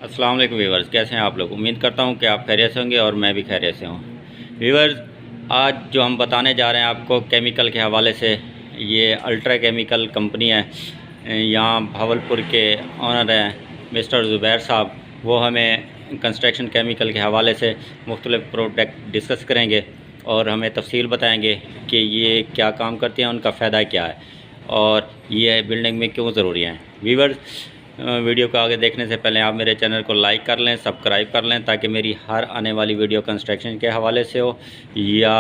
अस्सलाम वालेकुम व्यूवर्स, कैसे हैं आप लोग। उम्मीद करता हूं कि आप खैरियत से होंगे और मैं भी खैरियत से हूं। व्यूवर्स, आज जो हम बताने जा रहे हैं आपको केमिकल के हवाले से, ये अल्ट्रा केमिकल कंपनी है। यहाँ भावलपुर के ऑनर हैं मिस्टर ज़ुबैर साहब। वो हमें कंस्ट्रक्शन केमिकल के हवाले से मुख्तलिफ प्रोडक्ट डिस्कस करेंगे और हमें तफसील बताएँगे कि ये क्या काम करती हैं, उनका फ़ायदा क्या है और ये बिल्डिंग में क्यों ज़रूरी हैं। व्यूवर्स, वीडियो को आगे देखने से पहले आप मेरे चैनल को लाइक कर लें, सब्सक्राइब कर लें, ताकि मेरी हर आने वाली वीडियो कंस्ट्रक्शन के हवाले से हो या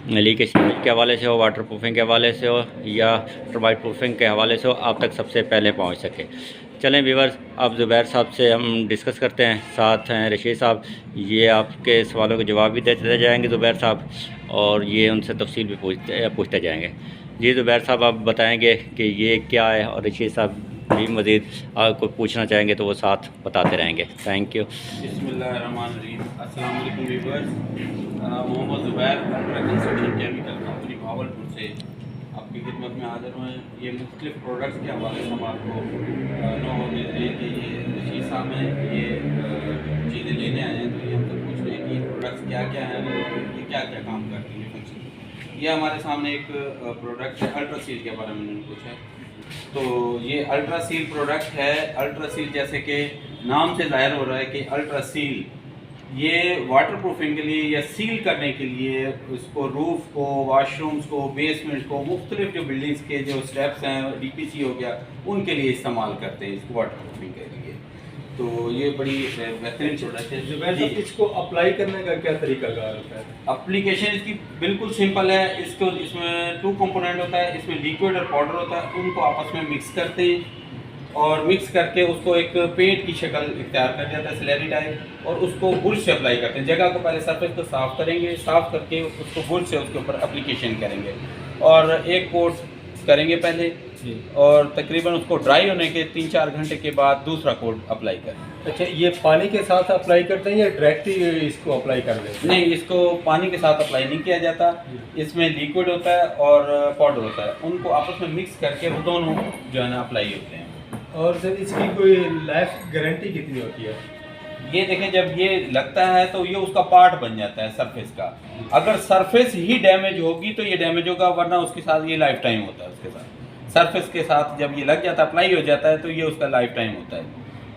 लीकेज के हवाले से हो, वाटर प्रूफिंग के हवाले से हो या टर्माइट प्रूफिंग के हवाले से हो, आप तक सबसे पहले पहुंच सके। चलें व्यूवर्स, अब ज़ुबैर साहब से हम डिस्कस करते हैं। साथ हैं रशीद साहब, ये आपके सवालों के जवाब भी देते जाएंगे ज़ुबैर साहब, और ये उनसे तफसील भी पूछते जाएंगे। जी ज़ुबैर साहब, आप बताएँगे कि ये क्या है, और रशीद साहब भी मज़ीद आपको पूछना चाहेंगे तो वो साथ बताते रहेंगे। Thank you. बिस्मिल्लाहिर्रहमानिर्रहीम। अस्सलाम वालेकुम viewers. Mohammed Zubair ultra construction chemical company Bahawalpur से आपकी खिदमत में हाज़िर हुए हैं। ये मुख्तलिफ प्रोडक्ट्स के हवाले से हम आपको नो होने दें कि ये रशीद साहब हैं, ये चीज़ें लेने आए हैं, तो ये हमसे पूछ रहे हैं कि ये प्रोडक्ट्स क्या क्या हैं, ये क्या क्या काम करती हैं फंक्शन। ये हमारे सामने एक प्रोडक्ट है, अल्ट्रा सील के बारे में उन्होंने पूछा है। तो ये अल्ट्रा सील प्रोडक्ट है। अल्ट्रा सील जैसे कि नाम से ज़ाहिर हो रहा है कि अल्ट्रा सील ये वाटर प्रूफिंग के लिए या सील करने के लिए उसको रूफ़ को, वाशरूम्स को, बेसमेंट को, मुख्तलिफ जो बिल्डिंग्स के जो स्टेप्स हैं, डीपीसी हो गया, उनके लिए इस्तेमाल करते हैं इसको वाटर प्रूफिंग के लिए। तो ये बड़ी बेहतरीन प्रोडक्ट है। जी, इसको अप्लाई करने का क्या तरीकाकार होता है? एप्लीकेशन इसकी बिल्कुल सिंपल है। इसको इसमें 2 कंपोनेंट होता है, इसमें लिक्विड और पाउडर होता है। उनको आपस में मिक्स करते हैं और मिक्स करके उसको एक पेंट की शक्ल इख्तियार कर जाता है, स्लेरी टाइप, और उसको बुरश से अप्लाई करते हैं। जगह को पहले सरफेस को साफ़ करेंगे, साफ़ करके उसको बुरश से उसके ऊपर एप्लीकेशन करेंगे और एक कोट करेंगे पहले, और तकरीबन उसको ड्राई होने के 3-4 घंटे के बाद दूसरा कोट अप्लाई करें। अच्छा, ये पानी के साथ अप्लाई करते हैं या डायरेक्ट ही इसको अप्लाई कर देते हैं? नहीं, इसको पानी के साथ अप्लाई नहीं किया जाता। इसमें लिक्विड होता है और पाउडर होता है, उनको आपस में मिक्स करके वो दोनों जो है ना अप्लाई होते हैं। और सर, इसकी कोई लाइफ गारंटी कितनी होती है? ये देखें, जब ये लगता है तो ये उसका पार्ट बन जाता है सरफेस का। अगर सरफेस ही डैमेज होगी तो ये डैमेज होगा, वरना उसके साथ ये लाइफ टाइम होता है। उसके साथ सरफेस के साथ जब ये लग जाता है, अप्लाई हो जाता है, तो ये उसका लाइफ टाइम होता है।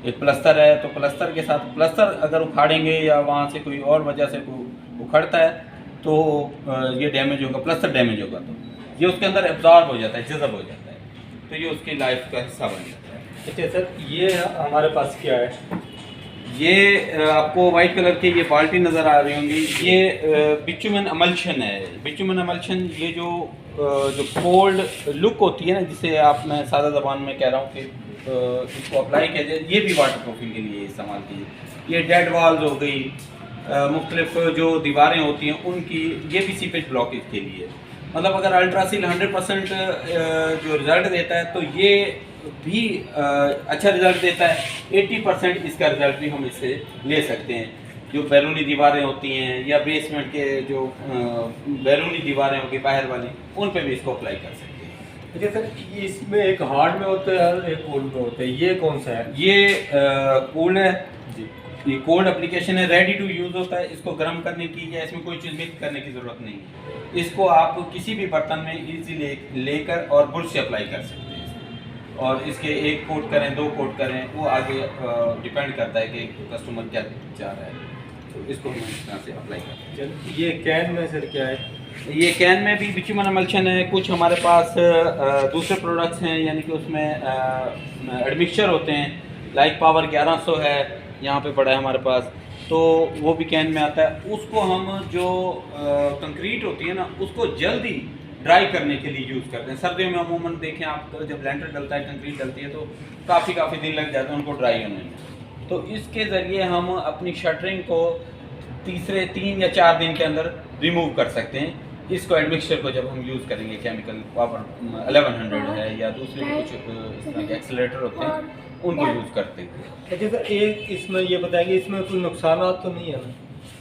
एक प्लस्तर है तो प्लस्तर के साथ, प्लस्तर अगर उखाड़ेंगे या वहाँ से कोई और वजह से कोई उखड़ता है तो ये डैमेज होगा, प्लस्तर डैमेज होगा तो ये उसके अंदर एब्जॉर्ब हो जाता है, जज़ब हो जाता है, तो ये उसकी लाइफ का हिस्सा बन जाता है। अच्छा सर, ये हमारे पास क्या है? ये आपको वाइट कलर की ये बाल्टी नज़र आ रही होंगी, ये बिचुमन अमल्शन है। बिचुमन अमल्शन ये जो कोल्ड लुक होती है ना, जिसे आप, मैं सादा ज़बान में कह रहा हूँ कि इसको अप्लाई किया जाए, ये भी वाटर प्रूफिंग के लिए इस्तेमाल कीजिए। ये डेड वॉल्स हो गई, मुख्तलिफ जो दीवारें होती हैं उनकी, ये भी सीपेज ब्लॉकेज के लिए। मतलब अगर अल्ट्रासील 100% जो रिज़ल्ट देता है तो ये भी अच्छा रिज़ल्ट देता है। 80% इसका रिज़ल्ट भी हम इससे ले सकते हैं। जो बैरूनी दीवारें होती हैं या बेसमेंट के जो बैरूनी दीवारें होगी बाहर वाली, उन पे भी इसको अप्लाई कर सकते हैं। अच्छा सर, इसमें एक हार्ड में होता है और एक कोल्ड में होता है, ये कौन सा है? ये कोल्ड है जी। ये कोल्ड एप्लीकेशन है, रेडी टू यूज़ होता है। इसको गर्म करने की या इसमें कोई चीज़ मिक्स करने की ज़रूरत नहीं है। इसको आप किसी भी बर्तन में ईजी लेकर और बुरश से अप्लाई कर सकते हैं। और इसके 1 कोट करें, 2 कोट करें, वो आगे डिपेंड करता है कि कस्टमर क्या चाह रहा है, तो इसको हम इस तरह से अप्लाई करते हैं। ये कैन में सर क्या है? ये कैन में भी बिचुमन अमल्शन है। कुछ हमारे पास दूसरे प्रोडक्ट्स हैं, यानी कि उसमें एडमिक्सचर होते हैं, लाइक पावर 1100 है यहाँ पे पड़ा है हमारे पास, तो वो भी कैन में आता है। उसको हम जो कंक्रीट होती है ना, उसको जल्दी ड्राई करने के लिए यूज़ करते हैं। सर्दियों में अमूमन देखें आप, जब लेंटर डलता है, कंक्रीट डलती है, तो काफ़ी दिन लग जाते हैं उनको ड्राई होने में। तो इसके ज़रिए हम अपनी शटरिंग को 3 या 4 दिन के अंदर रिमूव कर सकते हैं। इसको एडमिक्सचर को जब हम यूज़ करेंगे, केमिकल पावर 1100 है या दूसरे भी कुछ इस तरह के एक्सेलेरेटर होते हैं, उनको यूज़ करते हैं। अच्छा सर, एक इसमें ये बताएंगे, इसमें कोई नुकसान तो नहीं है ना?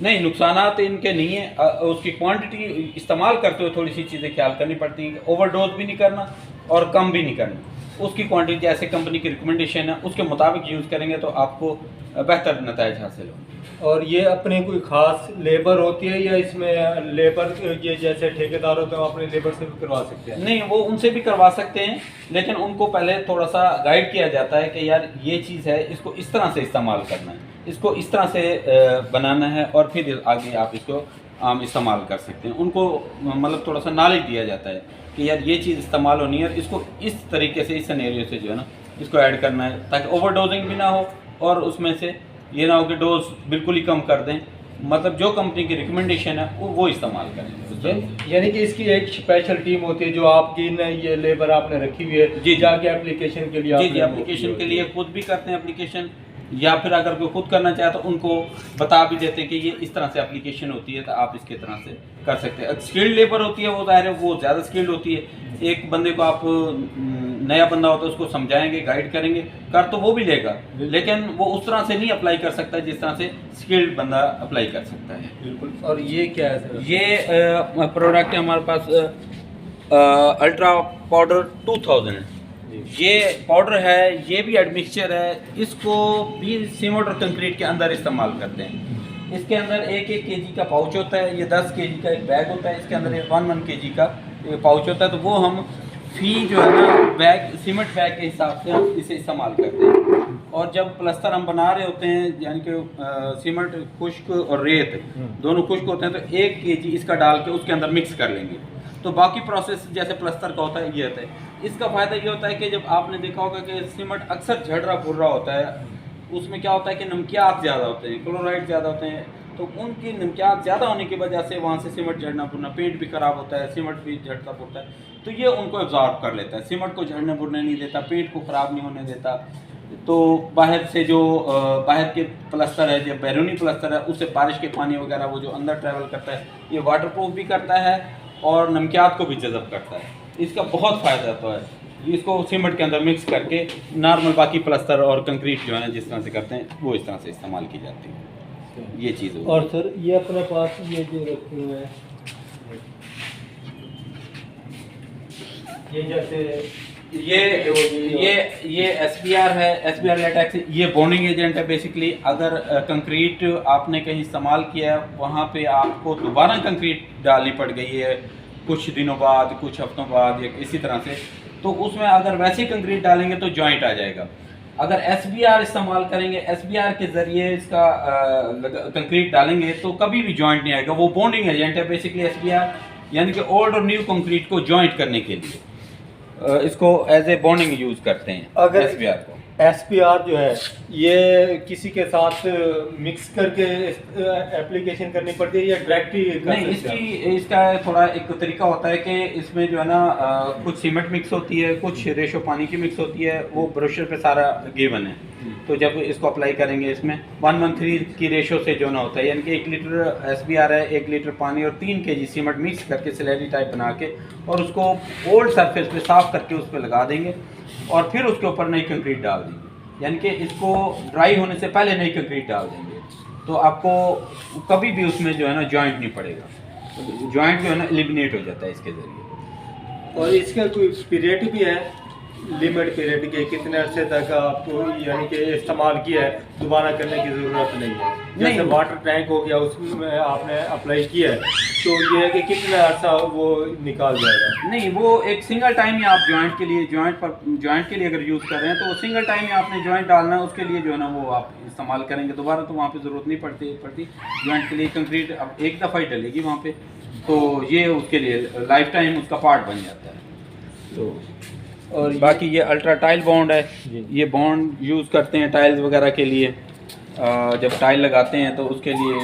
नहीं, नुकसानात इनके नहीं है। उसकी क्वांटिटी इस्तेमाल करते हुए थोड़ी सी चीज़ें ख्याल करनी पड़ती हैं। ओवरडोज भी नहीं करना और कम भी नहीं करना। उसकी क्वांटिटी जैसे कंपनी की रिकमेंडेशन है उसके मुताबिक यूज़ करेंगे तो आपको बेहतर नतीजे हासिल होंगे। और ये अपने कोई खास लेबर होती है या इसमें लेबर ये जैसे ठेकेदार होते हैं अपने लेबर से भी करवा सकते हैं? नहीं, वो उनसे भी करवा सकते हैं, लेकिन उनको पहले थोड़ा सा गाइड किया जाता है कि यार ये चीज़ है, इसको इस तरह से इस्तेमाल करना है, इसको इस तरह से बनाना है और फिर आगे आप इसको इस्तेमाल कर सकते हैं। उनको मतलब थोड़ा सा नॉलेज दिया जाता है कि यार ये चीज़ इस्तेमाल होनी है और इसको इस तरीके से, इस सिनेरियो से जो है ना इसको ऐड करना है, ताकि ओवरडोजिंग भी ना हो और उसमें से ये ना हो कि डोज बिल्कुल ही कम कर दें। मतलब जो कंपनी की रिकमेंडेशन है वो इस्तेमाल करें। यानी कि इसकी एक स्पेशल टीम होती है जो आपकी न ये लेबर आपने रखी हुई है जी जाके एप्लीकेशन के लिए? जी एप्लीकेशन के लिए खुद भी करते हैं एप्लीकेशन, या फिर अगर कोई खुद करना चाहे तो उनको बता भी देते हैं कि ये इस तरह से एप्लीकेशन होती है तो आप इसके तरह से कर सकते हैं। स्किल्ड लेबर होती है वो ज़ाहिर है वो ज़्यादा स्किल्ड होती है। एक बंदे को आप नया बंदा होता है उसको समझाएंगे, गाइड करेंगे, कर तो वो भी लेगा, लेकिन वो उस तरह से नहीं अप्लाई कर सकता जिस तरह से स्किल्ड बंदा अप्लाई कर सकता है। बिल्कुल। और ये क्या है सर? ये प्रोडक्ट है हमारे पास अल्ट्रा पाउडर 2000। ये पाउडर है, ये भी एडमिक्सचर है, इसको भी सीमेंट और कंक्रीट के अंदर इस्तेमाल करते हैं। इसके अंदर 1-1 केजी का पाउच होता है, ये 10 केजी का एक बैग होता है, इसके अंदर 1-1 केजी का पाउच होता है। तो वो हम फी जो है ना बैग, सीमेंट बैग के हिसाब से हम इसे इस्तेमाल करते हैं। और जब प्लस्तर हम बना रहे होते हैं, यानी कि सीमेंट खुश्क और रेत दोनों खुश्क होते हैं, तो 1 केजी इसका डाल के उसके अंदर मिक्स कर लेंगे। तो बाकी प्रोसेस जैसे प्लस्तर का होता है ये होता है। इसका फ़ायदा ये होता है कि जब आपने देखा होगा कि सीमेंट अक्सर झड़ फुर्रा होता है, उसमें क्या होता है कि नमकियात ज़्यादा होते हैं, क्लोराइड ज़्यादा होते हैं, तो उनकी नमकियात ज़्यादा होने की वजह से वहाँ से सीमेंट झड़ना फुरना, पेंट भी ख़राब होता है, सीमेंट भी झड़ता फुरता है। तो ये उनको एब्जॉर्ब कर लेता है, सीमेंट को झड़ने फुरने नहीं देता, पेंट को ख़राब नहीं होने देता। तो बाहर से जो बाहर के प्लस्तर है, जो बैरूनी प्लस्तर है, उससे बारिश के पानी वगैरह वो जो अंदर ट्रैवल करता है, ये वाटरप्रूफ भी करता है और नमकियात को भी जज़ब करता है। इसका बहुत फ़ायदा तो है। इसको सीमेंट के अंदर मिक्स करके नॉर्मल बाकी प्लस्तर और कंक्रीट जो है जिस तरह से करते हैं वो इस तरह से इस्तेमाल की जाती है ये चीज़। और सर ये अपने पास ये जो रखे हुए हैं, ये जैसे ये SBR है, SBR लेटेक्स, ये बॉन्डिंग एजेंट है बेसिकली। अगर कंक्रीट आपने कहीं इस्तेमाल किया है, वहाँ पे आपको दोबारा कंक्रीट डालनी पड़ गई है कुछ दिनों बाद, कुछ हफ्तों बाद या इसी तरह से, तो उसमें अगर वैसे कंक्रीट डालेंगे तो जॉइंट आ जाएगा। अगर SBR इस्तेमाल करेंगे, SBR के ज़रिए इसका कंक्रीट डालेंगे तो कभी भी जॉइंट नहीं आएगा। वो बॉन्डिंग एजेंट है बेसिकली SBR, यानी कि ओल्ड और न्यू कंक्रीट को जॉइंट करने के लिए इसको एज ए बॉन्डिंग यूज़ करते हैं। अगर SBR को SPR जो है ये किसी के साथ मिक्स करके एप्लीकेशन करनी पड़ती है या डायरेक्ट ही कर नहीं, सकते हैं? इसका थोड़ा एक तरीका होता है कि इसमें जो है ना कुछ सीमेंट मिक्स होती है, कुछ रेशो पानी की मिक्स होती है, वो ब्रशर पे सारा गिवन है। तो जब इसको अप्लाई करेंगे इसमें 1:3 की रेशो से जो ना होता है, यानी कि 1 लीटर SBR है, 1 लीटर पानी और 3 kg सीमेंट मिक्स करके स्लैरी टाइप बना के और उसको ओल्ड सरफेस पे साफ करके उस पर लगा देंगे और फिर उसके ऊपर नई कंक्रीट डाल देंगे, यानी कि इसको ड्राई होने से पहले नई कंक्रीट डाल देंगे। तो आपको कभी भी उसमें जो है ना जॉइंट नहीं पड़ेगा, जॉइंट जो है ना एलिमिनेट हो जाता है इसके ज़रिए। और इसका कोई पीरियड भी है, लिमिट पीरियड के कितने अरसे तक आपको यानी कि इस्तेमाल किया है दोबारा करने की ज़रूरत नहीं है? जैसे वाटर टैंक हो गया उसमें आपने अप्लाई किया है तो ये है कि कितना अर्सा वो निकाल जाएगा? नहीं, वो एक सिंगल टाइम ही आप जॉइंट के लिए अगर यूज़ कर रहे हैं तो सिंगल टाइम ही आपने जॉइंट डालना है, उसके लिए जो है ना वो आप इस्तेमाल करेंगे, दोबारा तो वहाँ पे ज़रूरत नहीं पड़ती। जॉइंट के लिए कंक्रीट अब एक दफ़ा ही डलेगी वहाँ पे, तो ये उसके लिए लाइफ टाइम उसका पार्ट बन जाता है। तो और बाकी ये अल्ट्रा टाइल बॉन्ड है, ये बॉन्ड यूज़ करते हैं टाइल्स वगैरह के लिए। जब टाइल लगाते हैं तो उसके लिए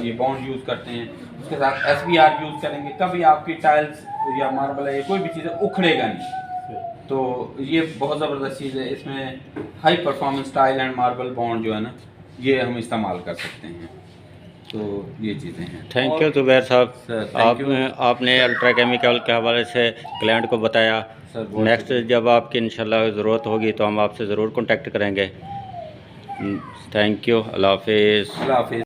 ये बॉन्ड यूज़ करते हैं, उसके साथ SBR यूज़ करेंगे, कभी आपकी टाइल्स या मार्बल है कोई भी चीज़ उखड़ेगा नहीं। तो ये बहुत ज़बरदस्त चीज़ है, इसमें high performance tile and marble bond जो है ना ये हम इस्तेमाल कर सकते हैं। तो ये चीज़ें हैं। थैंक यू जुबैर साहब, थैंक यू। आपने अल्ट्रा केमिकल के हवाले से क्लाइंट को बताया। नेक्स्ट जब आपकी इंशाल्लाह ज़रूरत होगी तो हम आपसे ज़रूर कांटेक्ट करेंगे। Thank you. अल्लाह हाफिज़। अल्लाह हाफिज़।